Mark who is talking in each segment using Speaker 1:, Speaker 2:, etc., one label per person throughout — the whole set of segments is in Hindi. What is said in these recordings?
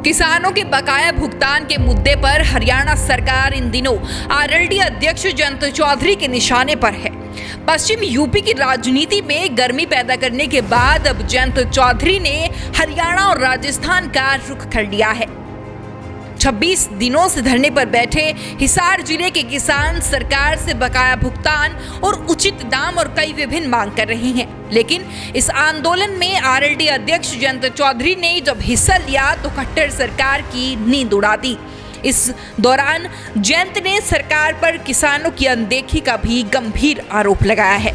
Speaker 1: किसानों के बकाया भुगतान के मुद्दे पर हरियाणा सरकार इन दिनों आरएलडी अध्यक्ष जयंत चौधरी के निशाने पर है। पश्चिम यूपी की राजनीति में गर्मी पैदा करने के बाद अब जयंत चौधरी ने हरियाणा और राजस्थान का रुख कर लिया है। 26 दिनों से धरने पर बैठे हिसार जिले के किसान सरकार से बकाया भुगतान और उचित दाम और कई विभिन्न मांग कर रहे हैं। लेकिन इस आंदोलन में आरएलडी अध्यक्ष जयंत चौधरी ने जब हिस्सा लिया तो खट्टर सरकार की नींद उड़ा दी। इस दौरान जयंत ने सरकार पर किसानों की अनदेखी का भी गंभीर आरोप लगाया है।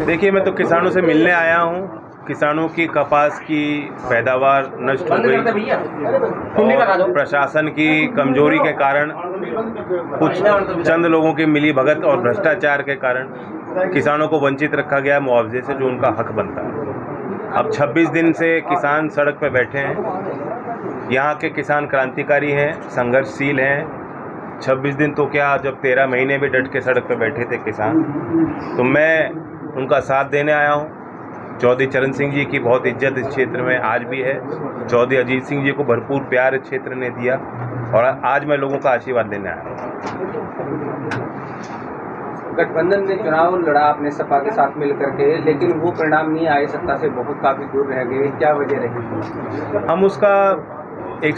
Speaker 2: देखिए, मैं तो किसानों से मिलने आया हूँ। किसानों की कपास की पैदावार नष्ट हो गई और प्रशासन की कमजोरी के कारण कुछ चंद लोगों की मिली भगत और भ्रष्टाचार के कारण किसानों को वंचित रखा गया मुआवजे से, जो उनका हक बनता है। अब 26 दिन से किसान सड़क पर बैठे हैं। यहाँ के किसान क्रांतिकारी हैं, संघर्षशील हैं। 26 दिन तो क्या, जब 13 महीने भी डट के सड़क पर बैठे थे किसान, तो मैं उनका साथ देने आया हूँ। चौधरी चरण सिंह जी की बहुत इज्जत इस क्षेत्र में आज भी है। चौधरी अजीत सिंह जी को भरपूर प्यार इस क्षेत्र ने दिया और आज मैं लोगों का आशीर्वाद देने आया हूँ।
Speaker 3: गठबंधन ने चुनाव लड़ा अपने सपा के साथ मिलकर के, लेकिन वो परिणाम नहीं आए, सत्ता से बहुत काफी दूर रह गए। क्या वजह रही?
Speaker 2: हम उसका एक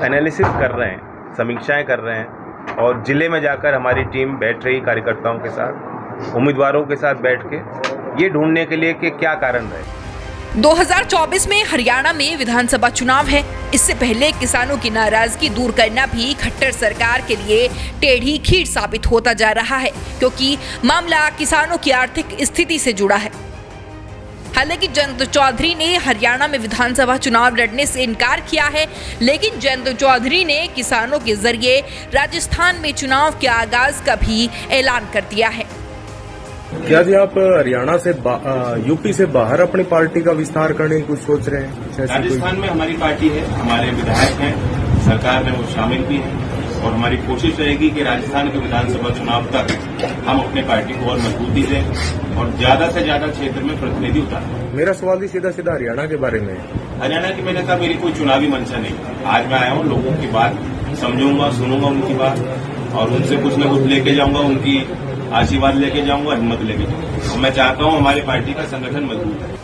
Speaker 2: एनालिसिस कर रहे हैं, समीक्षाएं कर रहे हैं और जिले में जाकर हमारी टीम बैठ रही कार्यकर्ताओं के साथ, उम्मीदवारों के साथ बैठ के ये ढूंढने के लिए कि क्या कारण रहे।
Speaker 1: 2024 में हरियाणा में विधानसभा चुनाव है। इससे पहले किसानों की नाराजगी दूर करना भी खट्टर सरकार के लिए टेढ़ी खीर साबित होता जा रहा है, क्योंकि मामला किसानों की आर्थिक स्थिति से जुड़ा है। हालांकि जयंत चौधरी ने हरियाणा में विधानसभा चुनाव लड़ने से इनकार किया है, लेकिन जयंत चौधरी ने किसानों के जरिए राजस्थान में चुनाव के आगाज का भी ऐलान कर दिया है।
Speaker 4: क्या जी आप हरियाणा से यूपी से बाहर अपनी पार्टी का विस्तार करने की कुछ सोच रहे हैं?
Speaker 2: राजस्थान में हमारी पार्टी है, हमारे विधायक हैं, सरकार में वो शामिल भी हैं और हमारी कोशिश रहेगी कि राजस्थान के विधानसभा चुनाव तक हम अपनी पार्टी को और मजबूती दें और ज्यादा से ज्यादा क्षेत्र में प्रतिनिधि उतारें।
Speaker 4: मेरा सवाल भी सीधा सीधा हरियाणा के बारे में है।
Speaker 2: हरियाणा की मैंने कहा मेरी कोई चुनावी मंशा नहीं। आज मैं आया हूँ, लोगों की बात समझूंगा, सुनूंगा उनकी बात और उनसे कुछ न कुछ लेके जाऊंगा, उनकी आशीर्वाद लेके जाऊंगा, हिम्मत लेके जाऊंगा। मैं चाहता हूं हमारी पार्टी का संगठन मजबूत है।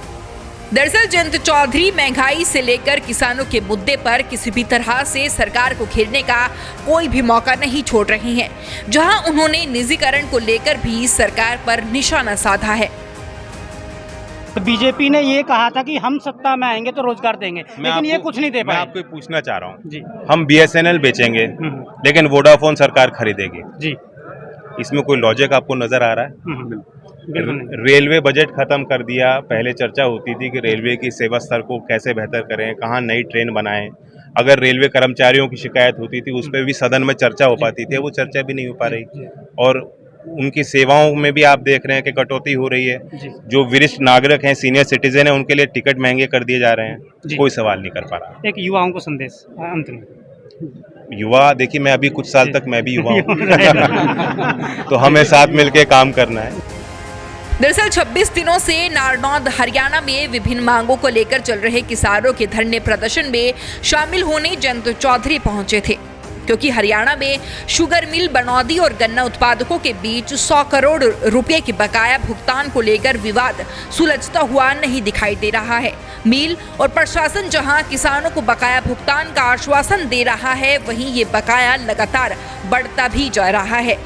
Speaker 1: दरअसल जयंत चौधरी महंगाई से लेकर किसानों के मुद्दे पर किसी भी तरह से सरकार को घेरने का कोई भी मौका नहीं छोड़ रहे हैं, जहां उन्होंने निजीकरण को लेकर भी सरकार पर निशाना साधा है।
Speaker 5: बीजेपी ने ये कहा था कि हम सत्ता में आएंगे तो रोजगार देंगे, लेकिन ये कुछ नहीं दे पाए।
Speaker 2: मैं आपको पूछना चाह रहा हूँ, हम BSNL बेचेंगे लेकिन वोडाफोन सरकार खरीदेगी जी, इसमें कोई लॉजिक आपको नजर आ रहा है? रेलवे बजट खत्म कर दिया। पहले चर्चा होती थी कि रेलवे की सेवा स्तर को कैसे बेहतर करें, कहाँ नई ट्रेन बनाएं। अगर रेलवे कर्मचारियों की शिकायत होती थी उस पर भी सदन में चर्चा हो पाती थी, वो चर्चा भी नहीं हो पा रही। और उनकी सेवाओं में भी आप देख रहे हैं कि कटौती हो रही है। जो वरिष्ठ नागरिक हैं, सीनियर सिटीजन हैं, उनके लिए टिकट महंगे कर दिए जा रहे हैं। कोई सवाल नहीं कर पा रहा।
Speaker 5: एक युवाओं को संदेश अंत में।
Speaker 2: युवा, देखिए मैं अभी कुछ साल तक मैं भी युवा हूँ तो हमें साथ मिलके काम करना है।
Speaker 1: दरअसल 26 दिनों से नारनौंद हरियाणा में विभिन्न मांगों को लेकर चल रहे किसानों के धरने प्रदर्शन में शामिल होने जयंत चौधरी पहुंचे थे, क्योंकि हरियाणा में शुगर मिल बनौदी और गन्ना उत्पादकों के बीच 100 करोड़ रुपए के बकाया भुगतान को लेकर विवाद सुलझता हुआ नहीं दिखाई दे रहा है। मिल और प्रशासन जहां किसानों को बकाया भुगतान का आश्वासन दे रहा है, वहीं ये बकाया लगातार बढ़ता भी जा रहा है।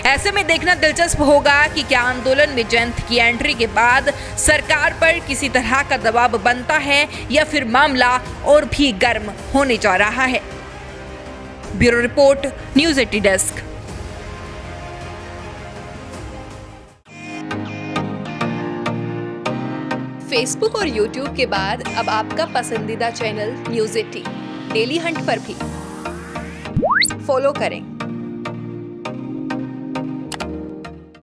Speaker 1: ऐसे में देखना दिलचस्प होगा कि क्या आंदोलन में जयंत की एंट्री के बाद सरकार पर किसी तरह का दबाव बनता है या फिर मामला और भी गर्म होने जा रहा है। Bureau report, news 80 desk. Facebook और यूट्यूब के बाद अब आपका पसंदीदा चैनल न्यूज़ 80 डेली हंट पर भी फॉलो करें।